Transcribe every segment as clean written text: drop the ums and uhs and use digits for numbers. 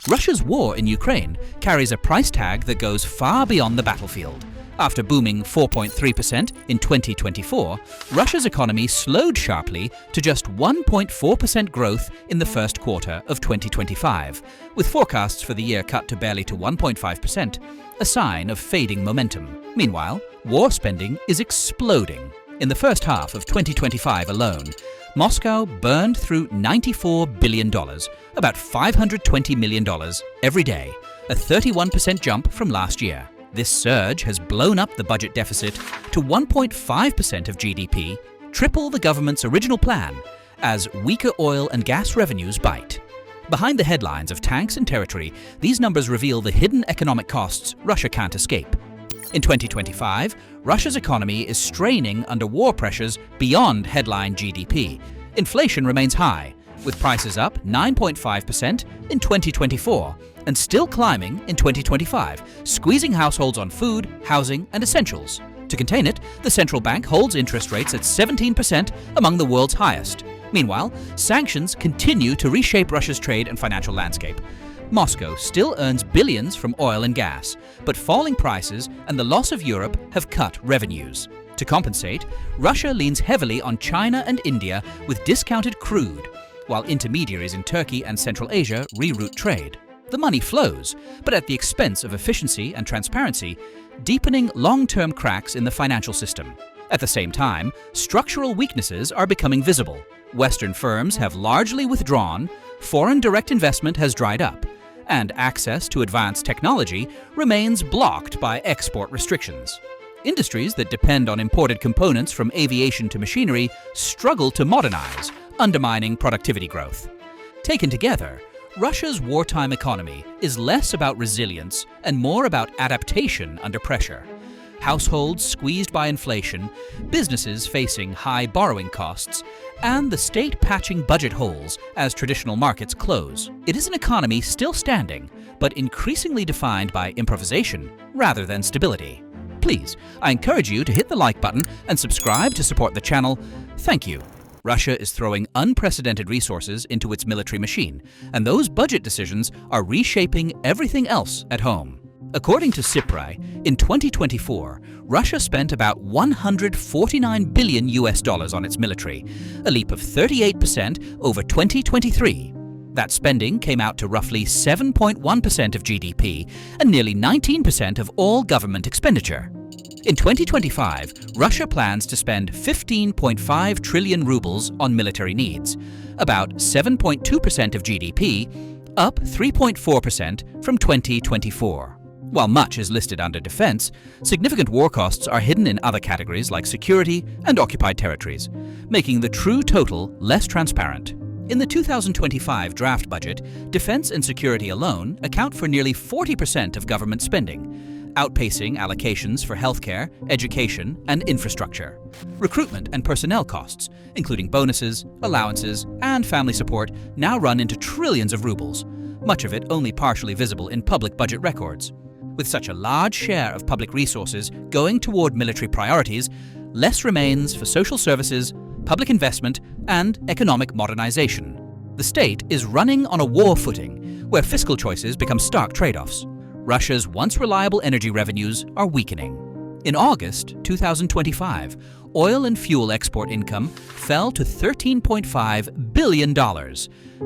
Russia's war in Ukraine carries a price tag that goes far beyond the battlefield. After booming 4.3% in 2024, Russia's economy slowed sharply to just 1.4% growth in the first quarter of 2025, with forecasts for the year cut to barely to 1.5%, a sign of fading momentum. Meanwhile, war spending is exploding. In the first half of 2025 alone, Moscow burned through $94 billion, about $520 million every day, a 31% jump from last year. This surge has blown up the budget deficit to 1.5% of GDP, triple the government's original plan, as weaker oil and gas revenues bite. Behind the headlines of tanks and territory, these numbers reveal the hidden economic costs Russia can't escape. In 2025, Russia's economy is straining under war pressures beyond headline GDP. Inflation remains high, with prices up 9.5% in 2024 and still climbing in 2025, squeezing households on food, housing, and essentials. To contain it, the central bank holds interest rates at 17%, among the world's highest. Meanwhile, sanctions continue to reshape Russia's trade and financial landscape. Moscow still earns billions from oil and gas, but falling prices and the loss of Europe have cut revenues. To compensate, Russia leans heavily on China and India with discounted crude, while intermediaries in Turkey and Central Asia reroute trade. The money flows, but at the expense of efficiency and transparency, deepening long-term cracks in the financial system. At the same time, structural weaknesses are becoming visible. Western firms have largely withdrawn, foreign direct investment has dried up, and access to advanced technology remains blocked by export restrictions. Industries that depend on imported components from aviation to machinery struggle to modernize, undermining productivity growth. Taken together, Russia's wartime economy is less about resilience and more about adaptation under pressure. Households squeezed by inflation, businesses facing high borrowing costs, and the state patching budget holes as traditional markets close. It is an economy still standing, but increasingly defined by improvisation rather than stability. Please, I encourage you to hit the like button and subscribe to support the channel. Thank you. Russia is throwing unprecedented resources into its military machine, and those budget decisions are reshaping everything else at home. According to SIPRI, in 2024, Russia spent about $149 billion on its military, a leap of 38% over 2023. That spending came out to roughly 7.1% of GDP and nearly 19% of all government expenditure. In 2025, Russia plans to spend 15.5 trillion rubles on military needs, about 7.2% of GDP, up 3.4% from 2024. While much is listed under defense, significant war costs are hidden in other categories like security and occupied territories, making the true total less transparent. In the 2025 draft budget, defense and security alone account for nearly 40% of government spending, outpacing allocations for healthcare, education, and infrastructure. Recruitment and personnel costs, including bonuses, allowances, and family support, now run into trillions of rubles, much of it only partially visible in public budget records. With such a large share of public resources going toward military priorities, less remains for social services, public investment, and economic modernization. The state is running on a war footing, where fiscal choices become stark trade-offs. Russia's once reliable energy revenues are weakening. In August 2025, oil and fuel export income fell to $13.5 billion,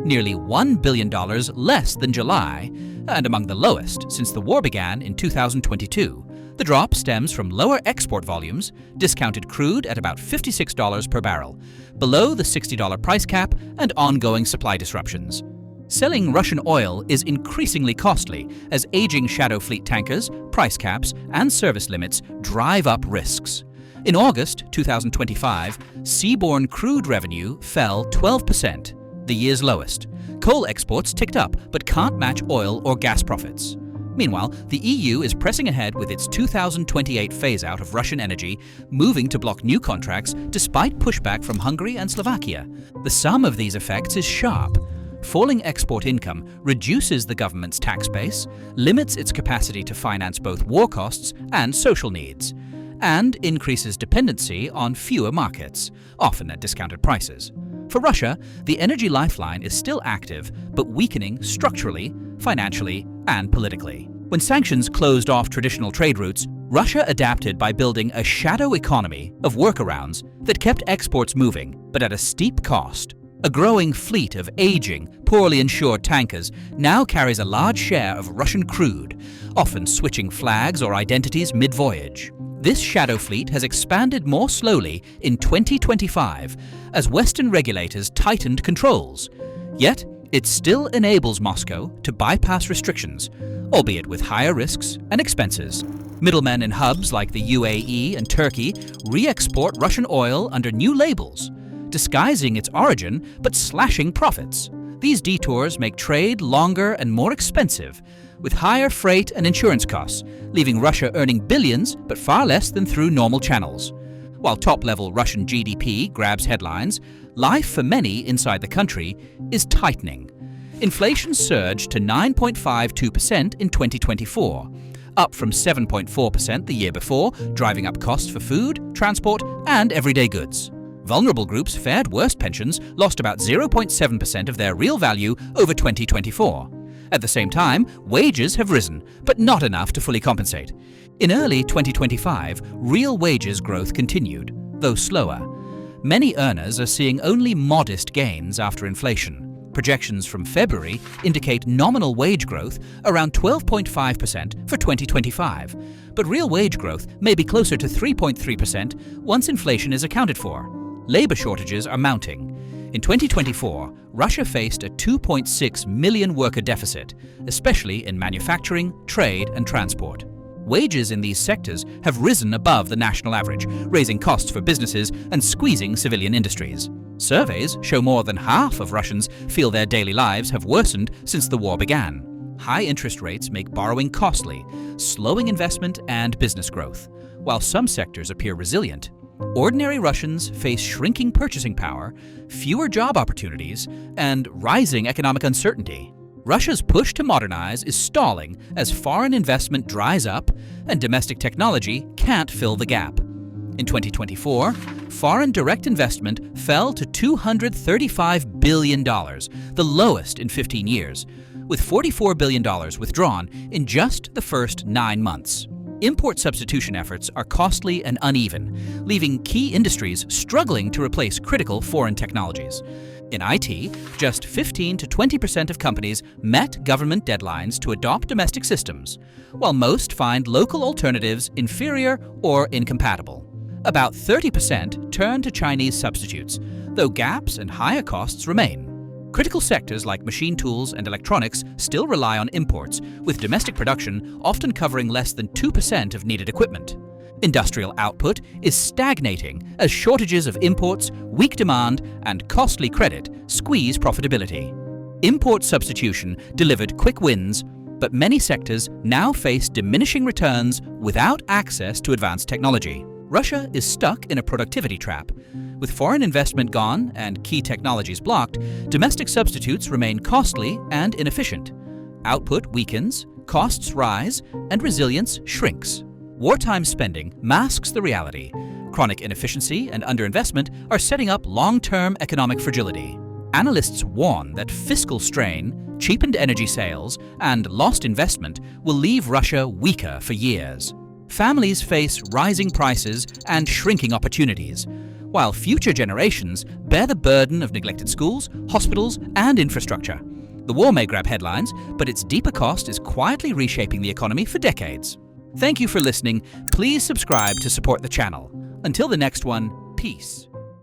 nearly $1 billion less than July, and among the lowest since the war began in 2022. The drop stems from lower export volumes, discounted crude at about $56 per barrel, below the $60 price cap, and ongoing supply disruptions. Selling Russian oil is increasingly costly as aging shadow fleet tankers, price caps, and service limits drive up risks. In August 2025, seaborne crude revenue fell 12%, the year's lowest. Coal exports ticked up but can't match oil or gas profits. Meanwhile, the EU is pressing ahead with its 2028 phase-out of Russian energy, moving to block new contracts despite pushback from Hungary and Slovakia. The sum of these effects is sharp. Falling export income reduces the government's tax base, limits its capacity to finance both war costs and social needs, and increases dependency on fewer markets, often at discounted prices. For Russia, the energy lifeline is still active, but weakening structurally, financially, and politically. When sanctions closed off traditional trade routes, Russia adapted by building a shadow economy of workarounds that kept exports moving, but at a steep cost. A growing fleet of aging, poorly insured tankers now carries a large share of Russian crude, often switching flags or identities mid-voyage. This shadow fleet has expanded more slowly in 2025 as Western regulators tightened controls. Yet, it still enables Moscow to bypass restrictions, albeit with higher risks and expenses. Middlemen in hubs like the UAE and Turkey re-export Russian oil under new labels, disguising its origin but slashing profits. These detours make trade longer and more expensive, with higher freight and insurance costs, leaving Russia earning billions but far less than through normal channels. While top-level Russian GDP grabs headlines, life for many inside the country is tightening. Inflation surged to 9.52% in 2024, up from 7.4% the year before, driving up costs for food, transport, and everyday goods. Vulnerable groups fared worse. Pensions lost about 0.7% of their real value over 2024. At the same time, wages have risen, but not enough to fully compensate. In early 2025, real wages growth continued, though slower. Many earners are seeing only modest gains after inflation. Projections from February indicate nominal wage growth around 12.5% for 2025, but real wage growth may be closer to 3.3% once inflation is accounted for. Labor shortages are mounting. In 2024, Russia faced a 2.6 million worker deficit, especially in manufacturing, trade, and transport. Wages in these sectors have risen above the national average, raising costs for businesses and squeezing civilian industries. Surveys show more than half of Russians feel their daily lives have worsened since the war began. High interest rates make borrowing costly, slowing investment and business growth. While some sectors appear resilient, ordinary Russians face shrinking purchasing power, fewer job opportunities, and rising economic uncertainty. Russia's push to modernize is stalling as foreign investment dries up and domestic technology can't fill the gap. In 2024, foreign direct investment fell to $235 billion, the lowest in 15 years, with $44 billion withdrawn in just the first 9 months. Import substitution efforts are costly and uneven, leaving key industries struggling to replace critical foreign technologies. In IT, just 15 to 20% of companies met government deadlines to adopt domestic systems, while most find local alternatives inferior or incompatible. About 30% turn to Chinese substitutes, though gaps and higher costs remain. Critical sectors like machine tools and electronics still rely on imports, with domestic production often covering less than 2% of needed equipment. Industrial output is stagnating as shortages of imports, weak demand, and costly credit squeeze profitability. Import substitution delivered quick wins, but many sectors now face diminishing returns without access to advanced technology. Russia is stuck in a productivity trap. With foreign investment gone and key technologies blocked, domestic substitutes remain costly and inefficient. Output weakens, costs rise, and resilience shrinks. Wartime spending masks the reality. Chronic inefficiency and underinvestment are setting up long-term economic fragility. Analysts warn that fiscal strain, cheapened energy sales, and lost investment will leave Russia weaker for years. Families face rising prices and shrinking opportunities, while future generations bear the burden of neglected schools, hospitals, and infrastructure. The war may grab headlines, but its deeper cost is quietly reshaping the economy for decades. Thank you for listening. Please subscribe to support the channel. Until the next one, peace.